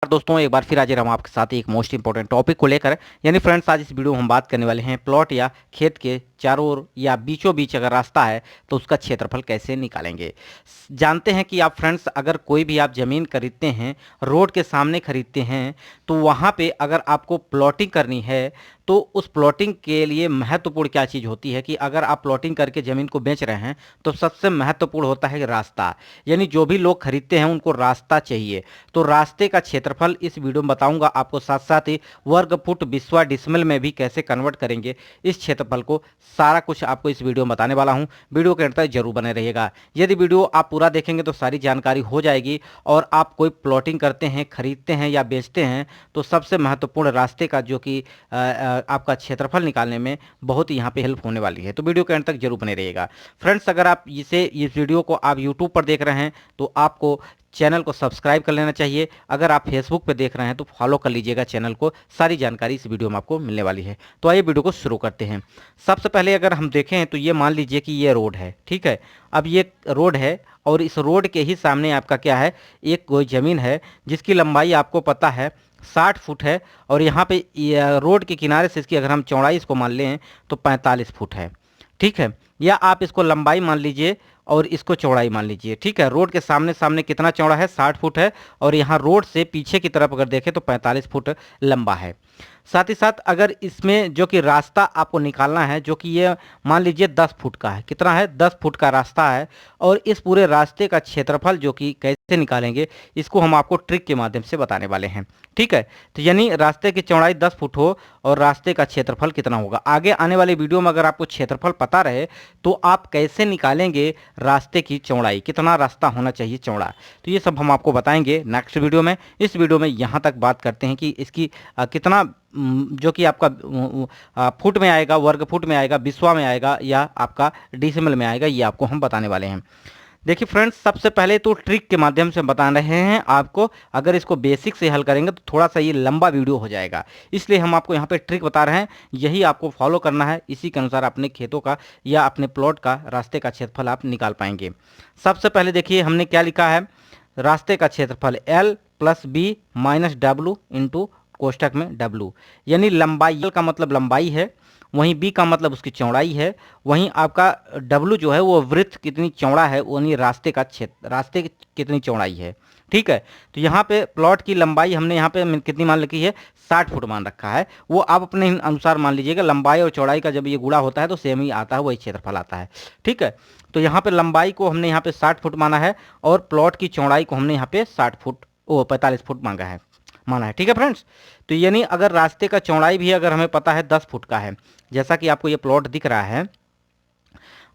दोस्तों एक बार फिर हाजिर हम आपके साथ एक मोस्ट इंपॉर्टेंट टॉपिक को लेकर। यानी फ्रेंड्स, आज इस वीडियो में हम बात करने वाले हैं प्लॉट या खेत के चारों ओर या बीचों बीच अगर रास्ता है तो उसका क्षेत्रफल कैसे निकालेंगे। जानते हैं कि आप फ्रेंड्स, अगर कोई भी आप ज़मीन खरीदते हैं, रोड के सामने खरीदते हैं, तो वहाँ पे अगर आपको प्लॉटिंग करनी है तो उस प्लॉटिंग के लिए महत्वपूर्ण क्या चीज़ होती है कि अगर आप प्लॉटिंग करके ज़मीन को बेच रहे हैं तो सबसे महत्वपूर्ण होता है रास्ता। यानी जो भी लोग खरीदते हैं उनको रास्ता चाहिए। तो रास्ते का क्षेत्रफल इस वीडियो में बताऊंगा आपको, साथ साथ ही वर्ग फुट बिस्वा डिसमिल में भी कैसे कन्वर्ट करेंगे इस क्षेत्रफल को, सारा कुछ आपको इस वीडियो में बताने वाला हूं। वीडियो के अंत तक जरूर बने रहिएगा। यदि वीडियो आप पूरा देखेंगे तो सारी जानकारी हो जाएगी। और आप कोई प्लॉटिंग करते हैं, खरीदते हैं या बेचते हैं तो सबसे महत्वपूर्ण रास्ते का जो कि आपका क्षेत्रफल निकालने में बहुत ही यहाँ पे हेल्प होने वाली है। तो वीडियो के अंत तक जरूर बने रहिएगा। फ्रेंड्स, अगर आप इस वीडियो को आप यूट्यूब पर देख रहे हैं तो आपको चैनल को सब्सक्राइब कर लेना चाहिए। अगर आप फेसबुक पे देख रहे हैं तो फॉलो कर लीजिएगा चैनल को, सारी जानकारी इस वीडियो में आपको मिलने वाली है। तो आइए वीडियो को शुरू करते हैं। सबसे पहले अगर हम देखें तो ये मान लीजिए कि ये रोड है, ठीक है। अब ये रोड है और इस रोड के ही सामने आपका क्या है, एक कोई ज़मीन है जिसकी लंबाई आपको पता है 60 फुट है। और यहाँ पे रोड के किनारे से इसकी अगर हम चौड़ाई इसको मान लें तो 45 फुट है, ठीक है। या आप इसको लंबाई मान लीजिए और इसको चौड़ाई मान लीजिए, ठीक है। रोड के सामने सामने कितना चौड़ा है, 60 फुट है। और यहाँ रोड से पीछे की तरफ अगर देखें तो 45 फुट लंबा है। साथ ही साथ अगर इसमें जो कि रास्ता आपको निकालना है, जो कि ये मान लीजिए 10 फुट का है, कितना है, 10 फुट का रास्ता है। और इस पूरे रास्ते का क्षेत्रफल जो कि कैसे निकालेंगे इसको हम आपको ट्रिक के माध्यम से बताने वाले हैं, ठीक है। तो यानी रास्ते की चौड़ाई 10 फुट हो और रास्ते का क्षेत्रफल कितना होगा, आगे आने वाले वीडियो में अगर आपको क्षेत्रफल पता रहे तो आप कैसे निकालेंगे रास्ते की चौड़ाई, कितना रास्ता होना चाहिए चौड़ा, तो ये सब हम आपको बताएंगे नेक्स्ट वीडियो में। इस वीडियो में यहाँ तक बात करते हैं कि इसकी कितना जो कि आपका फुट में आएगा, वर्ग फुट में आएगा, बिस्वा में आएगा या आपका डिसिमल में आएगा, ये आपको हम बताने वाले हैं। देखिए फ्रेंड्स, सबसे पहले तो ट्रिक के माध्यम से बता रहे हैं आपको। अगर इसको बेसिक से हल करेंगे तो थोड़ा सा ये लंबा वीडियो हो जाएगा, इसलिए हम आपको यहाँ पे ट्रिक बता रहे हैं। यही आपको फॉलो करना है, इसी के अनुसार अपने खेतों का या अपने प्लॉट का रास्ते का क्षेत्रफल आप निकाल पाएंगे। सबसे पहले देखिए हमने क्या लिखा है, रास्ते का क्षेत्रफल L plus B minus W into कोष्टक में W। यानी लंबाई, L का मतलब लंबाई है, वहीं B का मतलब उसकी चौड़ाई है, वहीं आपका W जो है वो वृत्त कितनी चौड़ा है, यानी रास्ते का क्षेत्र, रास्ते की कितनी चौड़ाई है, ठीक है। तो यहाँ पे प्लॉट की लंबाई हमने यहाँ पे कितनी मान रखी है, 60 फुट मान रखा है। वो आप अपने अनुसार मान लीजिएगा। लंबाई और चौड़ाई का जब ये गुणा होता है तो सेम ही आता है, वही क्षेत्रफल आता है, ठीक है। तो यहाँ पे लंबाई को हमने यहाँ पे 60 फुट माना है और प्लॉट की चौड़ाई को हमने यहाँ पे 45 फुट माना है, ठीक है फ्रेंड्स। तो यानी अगर रास्ते का चौड़ाई भी अगर हमें पता है 10 फुट का है, जैसा कि आपको ये प्लॉट दिख रहा है।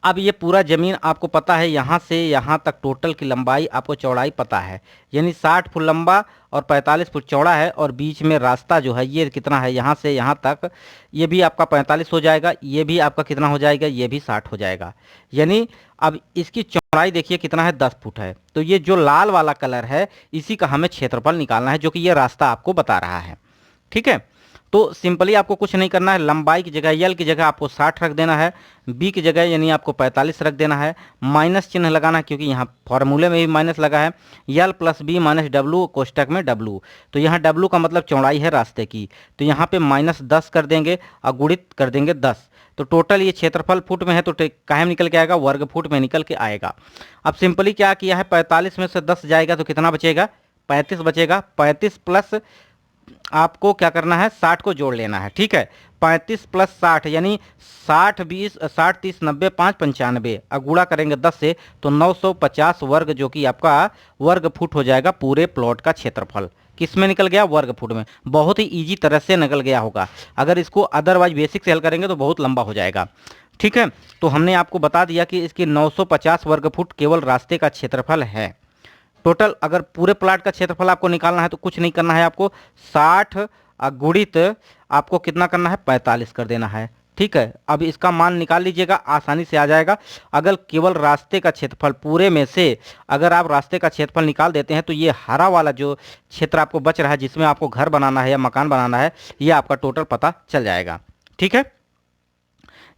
अब ये पूरा ज़मीन आपको पता है, यहाँ से यहाँ तक टोटल की लंबाई आपको चौड़ाई पता है, यानी 60 फुट लंबा और 45 फुट चौड़ा है। और बीच में रास्ता जो है ये कितना है, यहाँ से यहाँ तक, ये भी आपका 45 हो जाएगा, ये भी आपका कितना हो जाएगा, ये भी 60 हो जाएगा। यानी अब इसकी चौड़ाई देखिए कितना है, 10 फुट है। तो ये जो लाल वाला कलर है इसी का हमें क्षेत्रफल निकालना है, जो कि ये रास्ता आपको बता रहा है, ठीक है। तो सिंपली आपको कुछ नहीं करना है, लंबाई की जगह L की जगह आपको 60 रख देना है, B की जगह यानी आपको 45 रख देना है, माइनस चिन्ह लगाना है क्योंकि यहाँ फॉर्मूले में भी माइनस लगा है। L plus B minus W कोष्टक में W। तो यहाँ W का मतलब चौड़ाई है रास्ते की, तो यहाँ पे -10 कर देंगे और गुणित कर देंगे 10। तो टोटल ये क्षेत्रफल फुट में है तो काहे में निकल के आएगा, वर्ग फुट में निकल के आएगा। अब सिंपली क्या किया है, 45 में से 10 जाएगा तो कितना बचेगा, 35 बचेगा। 35 प्लस आपको क्या करना है, 60 को जोड़ लेना है, ठीक है। 35 प्लस 60 यानी 60 20 60 30 90 5 95, और गुणा करेंगे 10 से तो 950 वर्ग, जो कि आपका वर्ग फुट हो जाएगा पूरे प्लॉट का क्षेत्रफल। किस में निकल गया, वर्ग फुट में। बहुत ही इजी तरह से निकल गया होगा। अगर इसको अदरवाइज बेसिक से हल करेंगे तो बहुत लंबा हो जाएगा, ठीक है। तो हमने आपको बता दिया कि इसकी 950 वर्ग फुट केवल रास्ते का क्षेत्रफल है। टोटल अगर पूरे प्लाट का क्षेत्रफल आपको निकालना है तो कुछ नहीं करना है, आपको 60 गुणित आपको कितना करना है, 45 कर देना है, ठीक है। अब इसका मान निकाल लीजिएगा, आसानी से आ जाएगा। अगर केवल रास्ते का क्षेत्रफल पूरे में से अगर आप रास्ते का क्षेत्रफल निकाल देते हैं तो ये हरा वाला जो क्षेत्र आपको बच रहा है, जिसमें आपको घर बनाना है या मकान बनाना है, ये आपका टोटल पता चल जाएगा, ठीक है।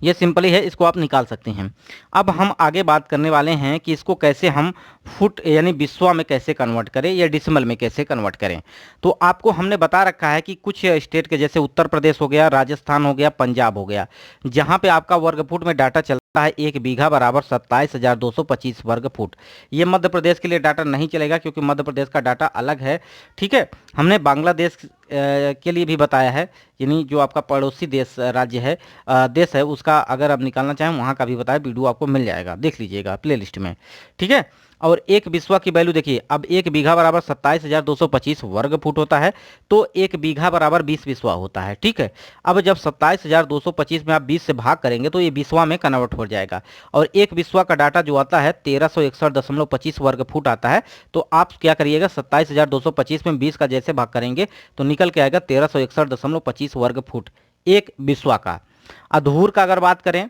ये सिंपली है, इसको आप निकाल सकते हैं। अब हम आगे बात करने वाले हैं कि इसको कैसे हम फुट यानी बिस्वा में कैसे कन्वर्ट करें या डिसिमल में कैसे कन्वर्ट करें। तो आपको हमने बता रखा है कि कुछ स्टेट के जैसे उत्तर प्रदेश हो गया, राजस्थान हो गया, पंजाब हो गया, जहाँ पे आपका वर्ग फुट में डाटा चलता है 1 बीघा बराबर 27,225 वर्ग फुट। ये मध्य प्रदेश के लिए डाटा नहीं चलेगा क्योंकि मध्य प्रदेश का डाटा अलग है। ठीक है, हमने बांग्लादेश के लिए भी बताया है, यानी जो आपका पड़ोसी देश राज्य है देश है उसका अगर आप निकालना चाहें वहाँ का भी बताया, वीडियो आपको मिल जाएगा, देख लीजिएगा प्लेलिस्ट में। ठीक है, और एक बिस्वा की वैल्यू देखिए, अब 1 बीघा बराबर 27,225 वर्ग फुट होता है, तो 1 बीघा बराबर 20 बिस्वा होता है। ठीक है, अब जब 27,225 में आप 20 से भाग करेंगे तो ये बिस्वा में कन्वर्ट हो जाएगा, और एक बिस्वा का डाटा जो आता है 1361.25 वर्ग फुट आता है। तो आप क्या करिएगा, 27,225 में 20 का जैसे भाग करेंगे तो निकल के आएगा 1361.25 वर्ग फुट एक बिस्वा का। अधूर का अगर बात करें,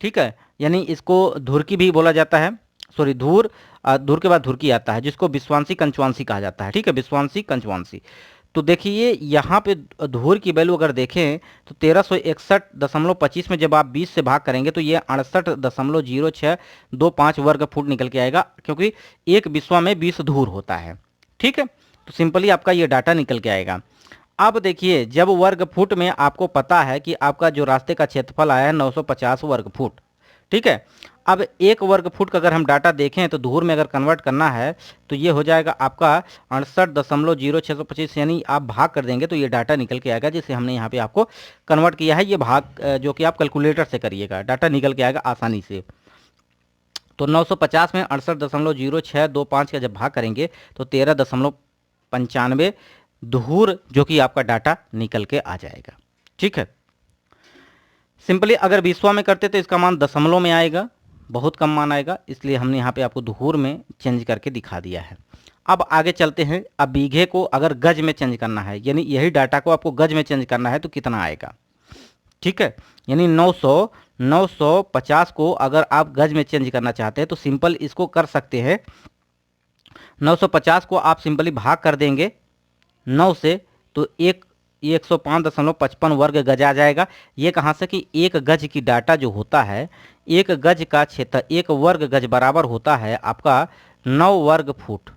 ठीक है, यानी इसको धुरकी भी बोला जाता है, सॉरी धूर, धूर के बाद धुरकी आता है जिसको विश्वांसी कंचवांसी कहा जाता है। ठीक है, विश्वांसी कंचवांसी। तो देखिए यहाँ पे धूर की वैल्यू अगर देखें तो 1361.25 में जब आप 20 से भाग करेंगे तो ये 68.0625 वर्ग फुट निकल के आएगा, क्योंकि एक बिस्वा में 20 धूर होता है। ठीक है, तो सिंपली आपका ये डाटा निकल के आएगा। अब देखिए, जब वर्ग फुट में आपको पता है कि आपका जो रास्ते का क्षेत्रफल आया है 950 वर्ग फुट। ठीक है, अब एक वर्ग फुट का अगर हम डाटा देखें तो धूर में अगर कन्वर्ट करना है तो ये हो जाएगा आपका 68.0625, यानी आप भाग कर देंगे तो ये डाटा निकल के आएगा, जिसे हमने यहाँ पे आपको कन्वर्ट किया है। ये भाग जो कि आप कैलकुलेटर से करिएगा, डाटा निकल के आएगा आसानी से। तो 950 में 68.0625 का जब भाग करेंगे तो 13.95 धूर जो कि आपका डाटा निकल के आ जाएगा। ठीक है, सिंपली अगर बिस्वा में करते तो इसका मान दशमलव में आएगा, बहुत कम मान आएगा, इसलिए हमने यहाँ पे आपको धूर में चेंज करके दिखा दिया है। अब आगे चलते हैं। अब बीघे को अगर गज में चेंज करना है, यानी यही डाटा को आपको गज में चेंज करना है तो कितना आएगा। ठीक है, यानी 950 को अगर आप गज में चेंज करना चाहते हैं तो सिंपल इसको कर सकते हैं। 950 को आप सिंपली भाग कर देंगे 9 से, तो 105.55 वर्ग गज आ जाएगा। ये कहाँ से कि एक गज की डाटा जो होता है, एक गज का क्षेत्र, एक वर्ग गज बराबर होता है आपका 9 वर्ग फुट।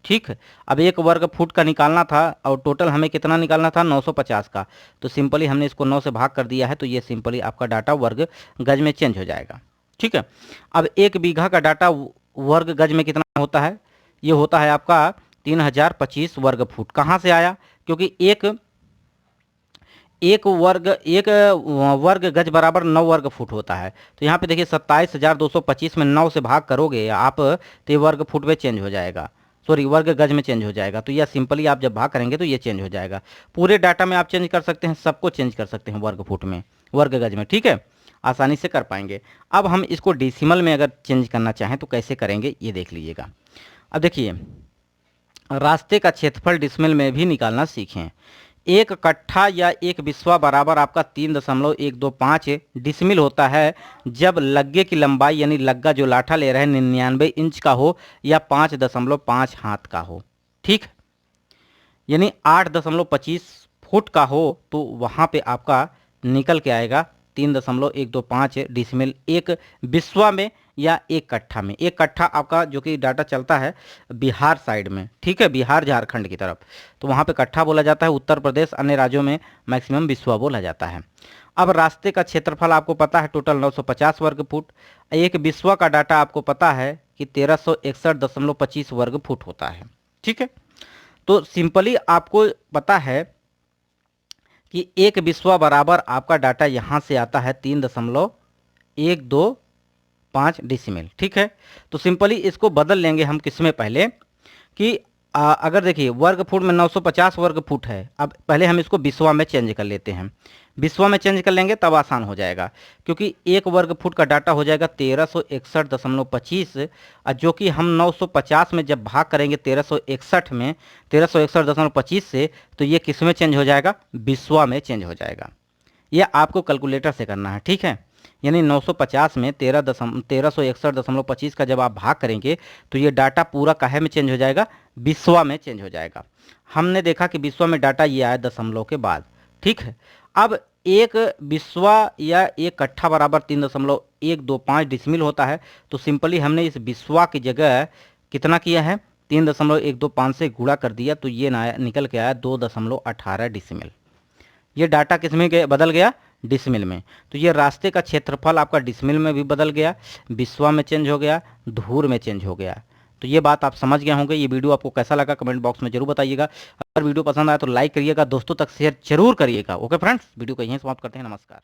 ठीक है, अब एक वर्ग फुट का निकालना था और टोटल हमें कितना निकालना था 950 का, तो सिंपली हमने इसको 9 से भाग कर दिया है, तो ये सिंपली आपका डाटा वर्ग गज में चेंज हो जाएगा। ठीक है, अब 1 बीघा का डाटा वर्ग गज में कितना होता है, ये होता है आपका 3025 वर्ग फुट। कहाँ से आया, क्योंकि एक वर्ग गज बराबर 9 वर्ग फुट होता है। तो यहाँ पे देखिए 27,225 में 9 से भाग करोगे आप तो ये वर्ग फुट में चेंज हो जाएगा, सॉरी वर्ग गज में चेंज हो जाएगा। तो यह सिंपली आप जब भाग करेंगे तो ये चेंज हो जाएगा। पूरे डाटा में आप चेंज कर सकते हैं, सबको चेंज कर सकते हैं वर्ग फुट में, वर्ग गज में। ठीक है, आसानी से कर पाएंगे। अब हम इसको डेसिमल में अगर चेंज करना चाहें तो कैसे करेंगे ये देख लीजिएगा। अब देखिए, रास्ते का क्षेत्रफल डिसिमल में भी निकालना सीखें। एक कट्ठा या एक बिस्वा बराबर आपका 3.125 डिसमिल होता है जब लग्गे की लंबाई, यानी लग्गा जो लाठा ले रहा है 99 इंच का हो या 5.5 हाथ का हो। ठीक, यानी 8.25 फुट का हो तो वहाँ पे आपका निकल के आएगा 3.125 डिसमिल एक बिस्वा में या एक कट्ठा में। एक कट्ठा आपका जो कि डाटा चलता है बिहार साइड में, ठीक है, बिहार झारखंड की तरफ, तो वहाँ पे कट्ठा बोला जाता है। उत्तर प्रदेश अन्य राज्यों में मैक्सिमम बिस्वा बोला जाता है। अब रास्ते का क्षेत्रफल आपको पता है टोटल 950 वर्ग फुट। एक बिस्वा का डाटा आपको पता है कि 1361.25 वर्ग फुट होता है। ठीक है, तो सिंपली आपको पता है कि एक बिस्वा बराबर आपका डाटा यहाँ से आता है 3.125 डिसिमल। ठीक है, तो सिंपली इसको बदल लेंगे हम किसमें पहले कि अगर देखिए वर्ग फुट में 950 वर्ग फुट है, अब पहले हम इसको बिस्वा में चेंज कर लेते हैं। बिस्वा में चेंज कर लेंगे तब आसान हो जाएगा, क्योंकि एक वर्ग फुट का डाटा हो जाएगा 1361.25, जो कि हम 950 में जब भाग करेंगे 1361 में 1361.25 से, तो ये किस में चेंज हो जाएगा, बिस्वा में चेंज हो जाएगा। ये आपको कैलकुलेटर से करना है। ठीक है, यानी 950 में 1361.25 का जब आप भाग करेंगे तो ये डाटा पूरा काहे में चेंज हो जाएगा, बिस्वा में चेंज हो जाएगा। हमने देखा कि बिस्वा में डाटा ये आया दशमलव के बाद। ठीक है, अब एक बिस्वा या एक कट्ठा बराबर 3.125 डिसमिल होता है। तो सिंपली हमने इस बिस्वा की जगह कितना किया है, 3.125 से गुणा कर दिया, तो ये निकल के आया 2.18 डिसमिल। ये डाटा किस में बदल गया, डिसमिल में। तो ये रास्ते का क्षेत्रफल आपका डिसमिल में भी बदल गया, बिस्वा में चेंज हो गया, धूर में चेंज हो गया। तो ये बात आप समझ गए होंगे। ये वीडियो आपको कैसा लगा कमेंट बॉक्स में जरूर बताइएगा। अगर वीडियो पसंद आया तो लाइक करिएगा, दोस्तों तक शेयर जरूर करिएगा। ओके फ्रेंड्स, वीडियो को यहीं समाप्त करते हैं। नमस्कार।